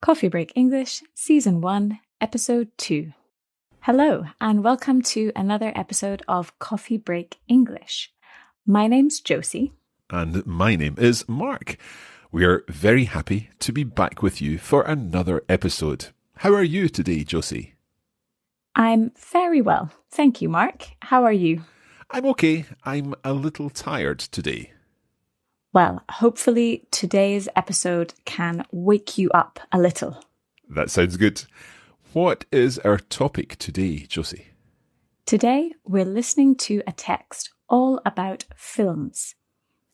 Coffee Break English, Season 1, Episode 2. Hello, and welcome to another episode of Coffee Break English. My name's Josie. And my name is Mark. We are very happy to be back with you for another episode. How are you today, Josie? I'm very well. Thank you, Mark. How are you? I'm okay. I'm a little tired today. Well, hopefully today's episode can wake you up a little. That sounds good. What is our topic today, Josie? Today, we're listening to a text all about films.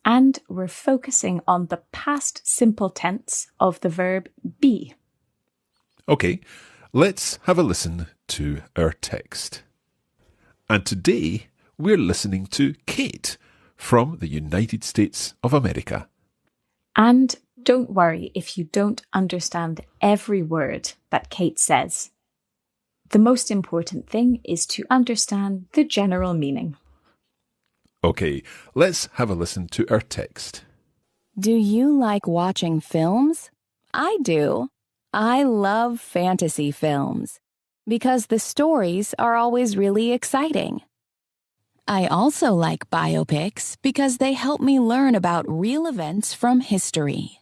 And we're focusing on the past simple tense of the verb be. Okay, let's have a listen to our text. And today, we're listening to Kate from the United States of America. And don't worry if you don't understand every word that Kate says. The most important thing is to understand the general meaning. Okay, let's have a listen to our text. Do you like watching films? I do. I love fantasy films because the stories are always really exciting. I also like biopics because they help me learn about real events from history.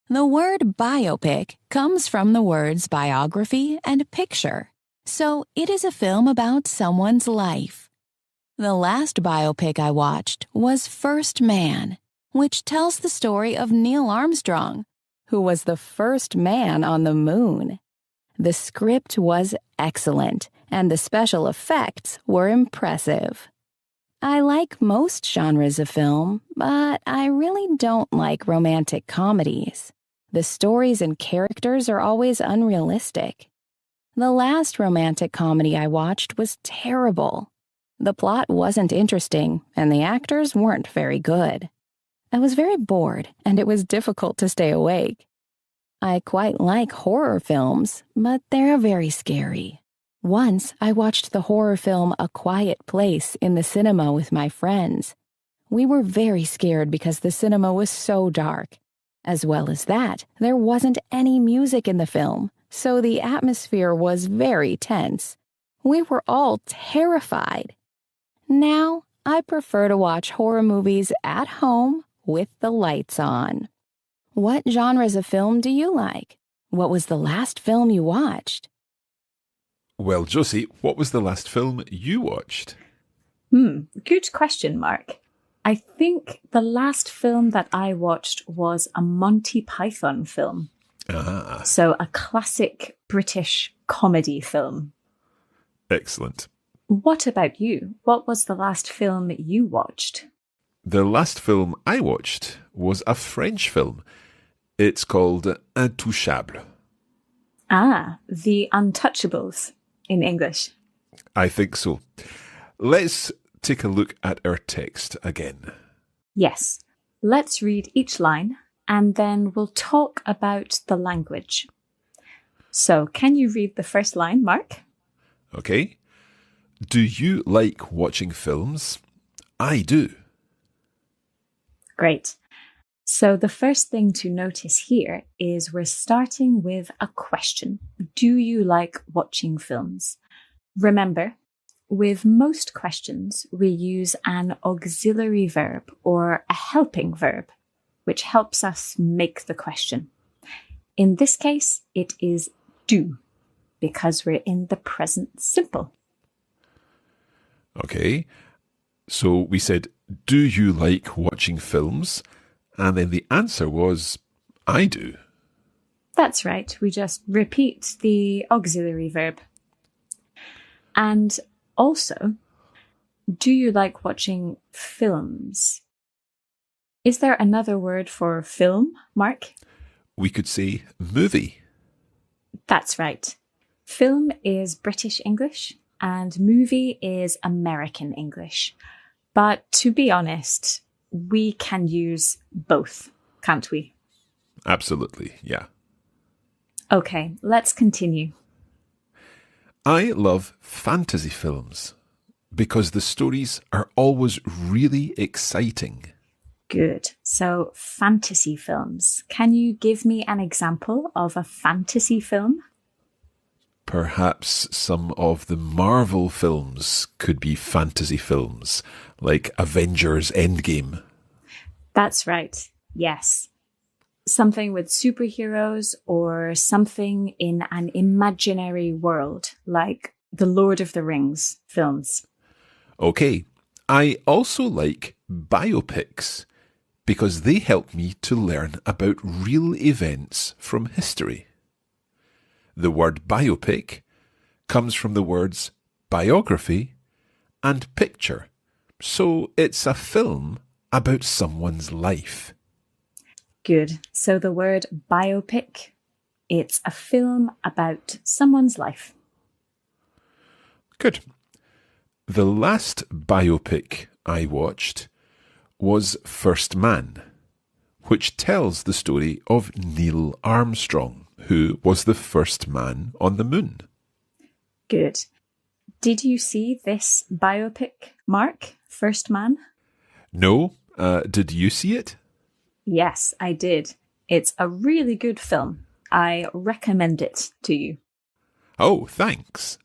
The word biopic comes from the words biography and picture, so it is a film about someone's life. The last biopic I watched was First Man, which tells the story of Neil Armstrong, who was the first man on the moon. The script was excellent, and the special effects were impressive. I like most genres of film, but I really don't like romantic comedies. The stories and characters are always unrealistic. The last romantic comedy I watched was terrible. The plot wasn't interesting, and the actors weren't very good. I was very bored, and it was difficult to stay awake. I quite like horror films, but they're very scary. Once, I watched the horror film A Quiet Place in the cinema with my friends. We were very scared because the cinema was so dark. As well as that, there wasn't any music in the film, so the atmosphere was very tense. We were all terrified. Now, I prefer to watch horror movies at home with the lights on. What genres of film do you like? What was the last film you watched? Well, Josie, what was the last film you watched? Good question, Mark. I think the last film that I watched was a Monty Python film. Ah. So a classic British comedy film. Excellent. What about you? What was the last film you watched? The last film I watched was a French film. It's called Intouchable. Ah, The Untouchables in English. I think so. Let's take a look at our text again. Yes. Let's read each line and then we'll talk about the language. So, can you read the first line, Mark? Okay. Do you like watching films? I do. Great. So the first thing to notice here is we're starting with a question. Do you like watching films? Remember, with most questions, we use an auxiliary verb or a helping verb, which helps us make the question. In this case, it is do, because we're in the present simple. Okay. So we said, do you like watching films? And then the answer was, I do. That's right. We just repeat the auxiliary verb. And also, do you like watching films? Is there another word for film, Mark? We could say movie. That's right. Film is British English and movie is American English. But to be honest, we can use both, can't we? Absolutely, yeah. Okay, let's continue. I love fantasy films because the stories are always really exciting. Good. So, fantasy films. Can you give me an example of a fantasy film? Perhaps some of the Marvel films could be fantasy films, like Avengers Endgame. That's right. Yes. Something with superheroes or something in an imaginary world, like the Lord of the Rings films. Okay, I also like biopics because they help me to learn about real events from history. The word biopic comes from the words biography and picture, so it's a film about someone's life. Good. So the word biopic, it's a film about someone's life. Good. The last biopic I watched was First Man, which tells the story of Neil Armstrong, who was the first man on the moon. Good. Did you see this biopic, Mark? First Man? No, did you see it? Yes, I did. It's a really good film. I recommend it to you. Oh, thanks.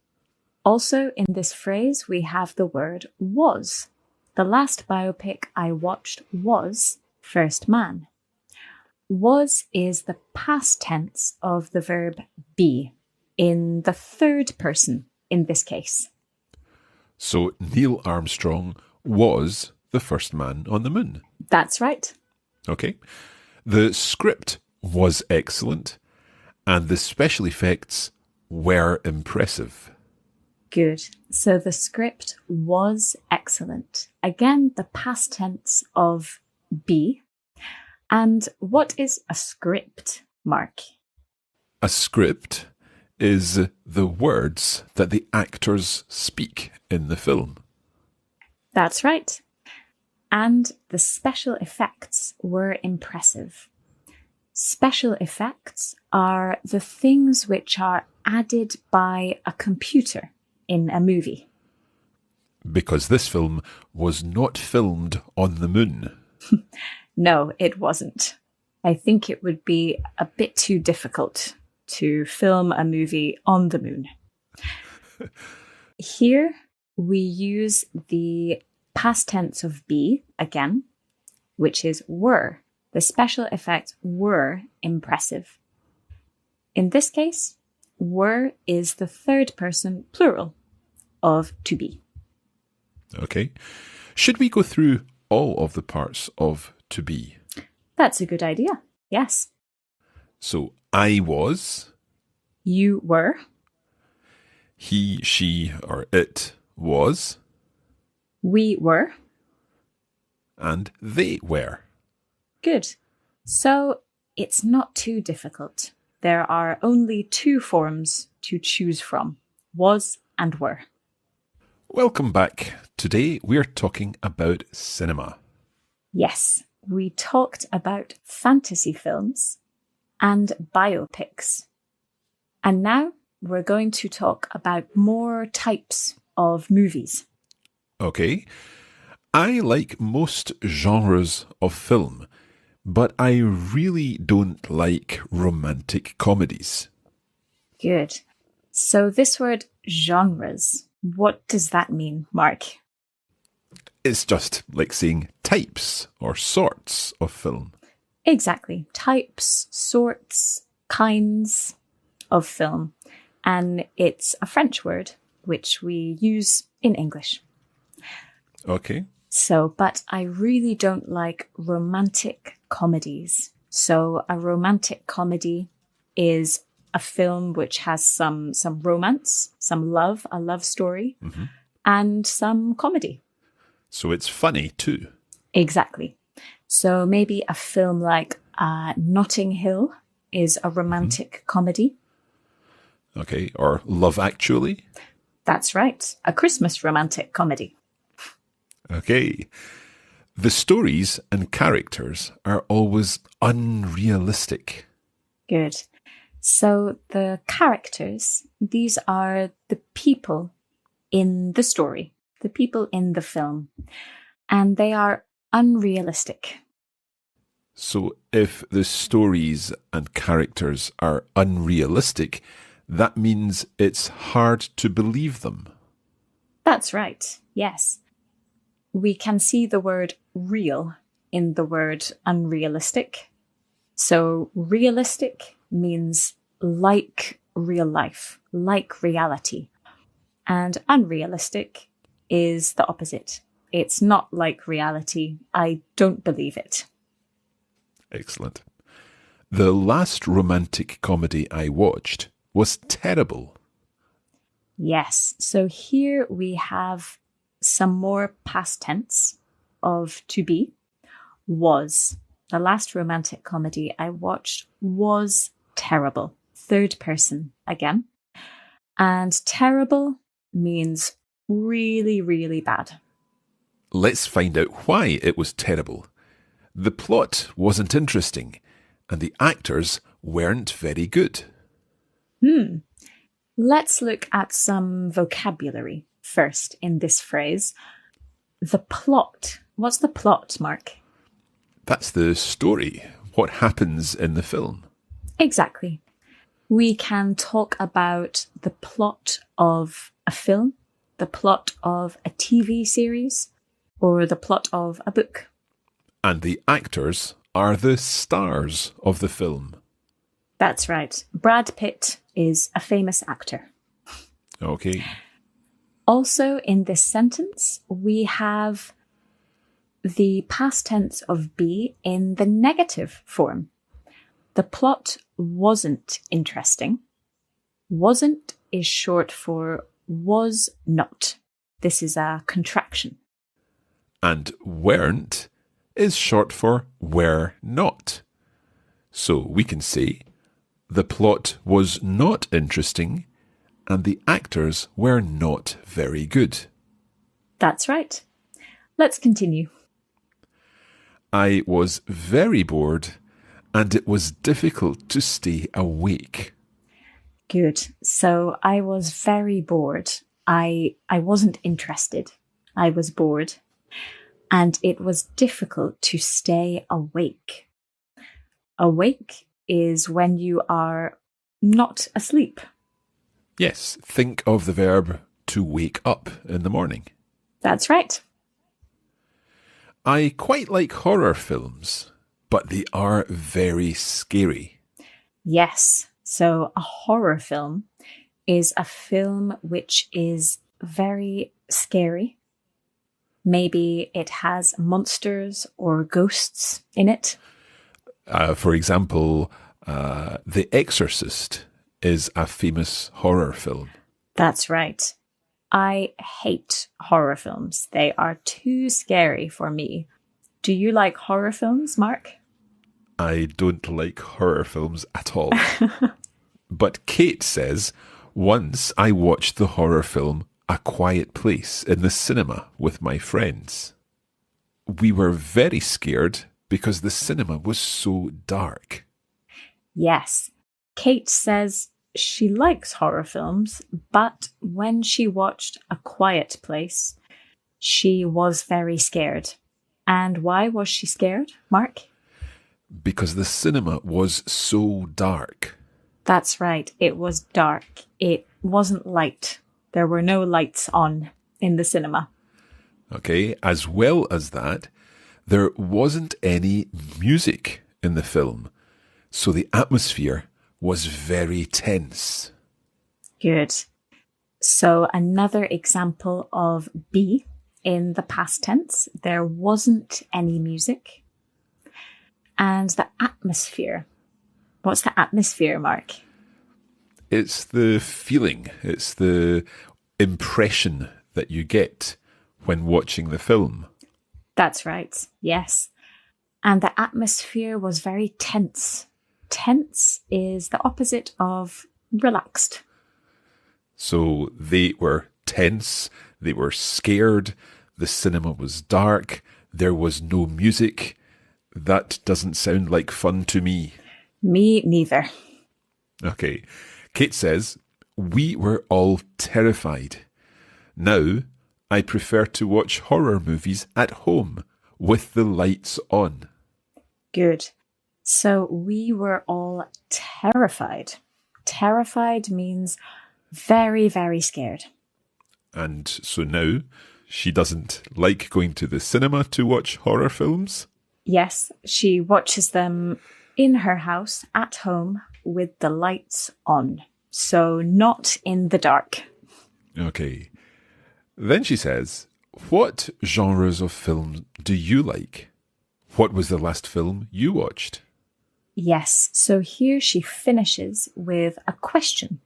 Also, in this phrase, we have the word was. The last biopic I watched was First Man. Was is the past tense of the verb be, in the third person in this case. So Neil Armstrong was the first man on the moon. That's right. Okay. The script was excellent and the special effects were impressive. Good. So the script was excellent. Again, the past tense of be. And what is a script, Mark? A script is the words that the actors speak in the film. That's right. And the special effects were impressive. Special effects are the things which are added by a computer in a movie. Because this film was not filmed on the moon. No, it wasn't. I think it would be a bit too difficult to film a movie on the moon. Here we use the past tense of be again, which is were. The special effects were impressive. In this case, were is the third person plural of to be. Okay. Should we go through all of the parts of to be? That's a good idea. Yes. So I was. You were. He, she, or it was. We were. And they were. Good. So it's not too difficult. There are only two forms to choose from, was and were. Welcome back. Today we're talking about cinema. Yes, we talked about fantasy films and biopics. And now we're going to talk about more types of movies. Okay. I like most genres of film, but I really don't like romantic comedies. Good. So this word genres, what does that mean, Mark? It's just like saying types or sorts of film. Exactly. Types, sorts, kinds of film. And it's a French word, which we use in English. Okay. So, but I really don't like romantic comedies. So a romantic comedy is a film which has some romance, some love, a love story, and some comedy. So it's funny too. Exactly. So maybe a film like Notting Hill is a romantic comedy. Okay. Or Love Actually. That's right. A Christmas romantic comedy. Okay. The stories and characters are always unrealistic. Good. So the characters, these are the people in the story, the people in the film, and they are unrealistic. So if the stories and characters are unrealistic, that means it's hard to believe them. That's right, yes. We can see the word real in the word unrealistic. So realistic means like real life, like reality. And unrealistic is the opposite. It's not like reality. I don't believe it. Excellent. The last romantic comedy I watched was terrible. Yes, so here we have some more past tense of to be. Was. The last romantic comedy I watched was terrible. Third person again. And terrible means really, really bad. Let's find out why it was terrible. The plot wasn't interesting, and the actors weren't very good. Let's look at some vocabulary first in this phrase. The plot. What's the plot, Mark? That's the story, what happens in the film. Exactly. We can talk about the plot of a film, the plot of a TV series, or the plot of a book. And the actors are the stars of the film. That's right. Brad Pitt is a famous actor. Okay. Also, in this sentence, we have the past tense of be in the negative form. The plot wasn't interesting. Wasn't is short for was not. This is a contraction. And weren't is short for were not. So we can say, the plot was not interesting and the actors were not very good. That's right. Let's continue. I was very bored and it was difficult to stay awake. Good. So I was very bored. I wasn't interested. I was bored. And it was difficult to stay awake. Awake is when you are not asleep. Yes, think of the verb to wake up in the morning. That's right. I quite like horror films, but they are very scary. Yes. So a horror film is a film which is very scary. Maybe it has monsters or ghosts in it. For example, The Exorcist is a famous horror film. That's right. I hate horror films. They are too scary for me. Do you like horror films, Mark? I don't like horror films at all. But Kate says, once I watched the horror film A Quiet Place in the cinema with my friends. We were very scared because the cinema was so dark. Yes. Kate says she likes horror films, but when she watched A Quiet Place, she was very scared. And why was she scared, Mark? Because the cinema was so dark. That's right. It was dark. It wasn't light. There were no lights on in the cinema. Okay, as well as that, there wasn't any music in the film. So the atmosphere was very tense. Good. So another example of be in the past tense. There wasn't any music. And the atmosphere. What's the atmosphere, Mark? It's the feeling, it's the impression that you get when watching the film. That's right, yes. And the atmosphere was very tense. Tense is the opposite of relaxed. So they were tense, they were scared, the cinema was dark, there was no music. That doesn't sound like fun to me. Me neither. Okay. Kate says, we were all terrified. Now, I prefer to watch horror movies at home with the lights on. Good. So we were all terrified. Terrified means very, very scared. And so now she doesn't like going to the cinema to watch horror films? Yes, she watches them in her house at home with the lights on. So not in the dark. Okay. Then she says, what genres of film do you like? What was the last film you watched? Yes, so here she finishes with a question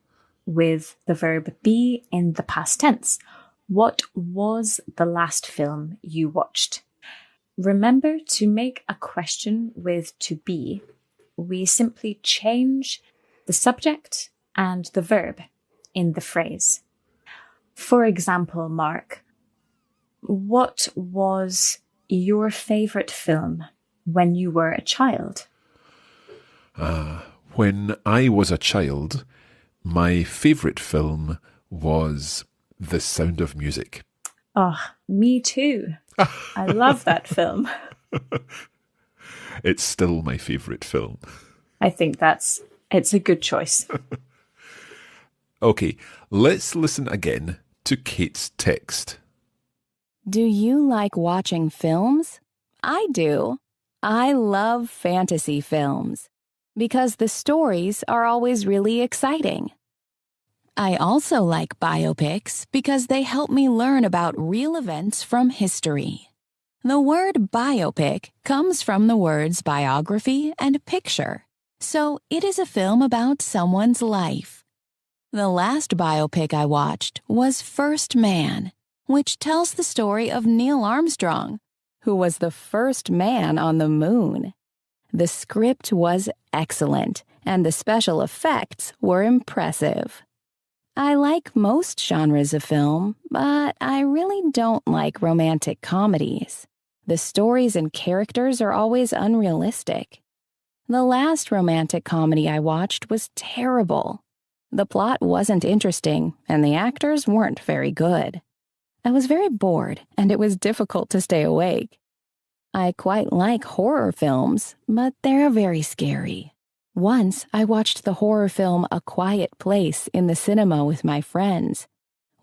with the verb be in the past tense. What was the last film you watched? Remember, to make a question with to be, we simply change the subject and the verb in the phrase. For example, Mark, what was your favourite film when you were a child? When I was a child, my favourite film was The Sound of Music. Oh, me too. I love that film. It's still my favourite film. I think it's a good choice. Okay, let's listen again to Kate's text. Do you like watching films? I do. I love fantasy films because the stories are always really exciting. I also like biopics because they help me learn about real events from history. The word biopic comes from the words biography and picture, so it is a film about someone's life. The last biopic I watched was First Man, which tells the story of Neil Armstrong, who was the first man on the moon. The script was excellent, and the special effects were impressive. I like most genres of film, but I really don't like romantic comedies. The stories and characters are always unrealistic. The last romantic comedy I watched was terrible. The plot wasn't interesting, and the actors weren't very good. I was very bored, and it was difficult to stay awake. I quite like horror films, but they're very scary. Once, I watched the horror film A Quiet Place in the cinema with my friends.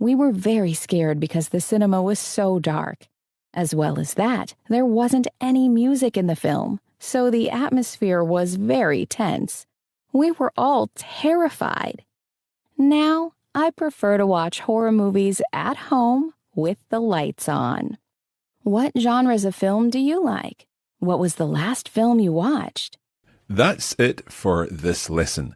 We were very scared because the cinema was so dark. As well as that, there wasn't any music in the film, so the atmosphere was very tense. We were all terrified. Now, I prefer to watch horror movies at home with the lights on. What genres of film do you like? What was the last film you watched? That's it for this lesson.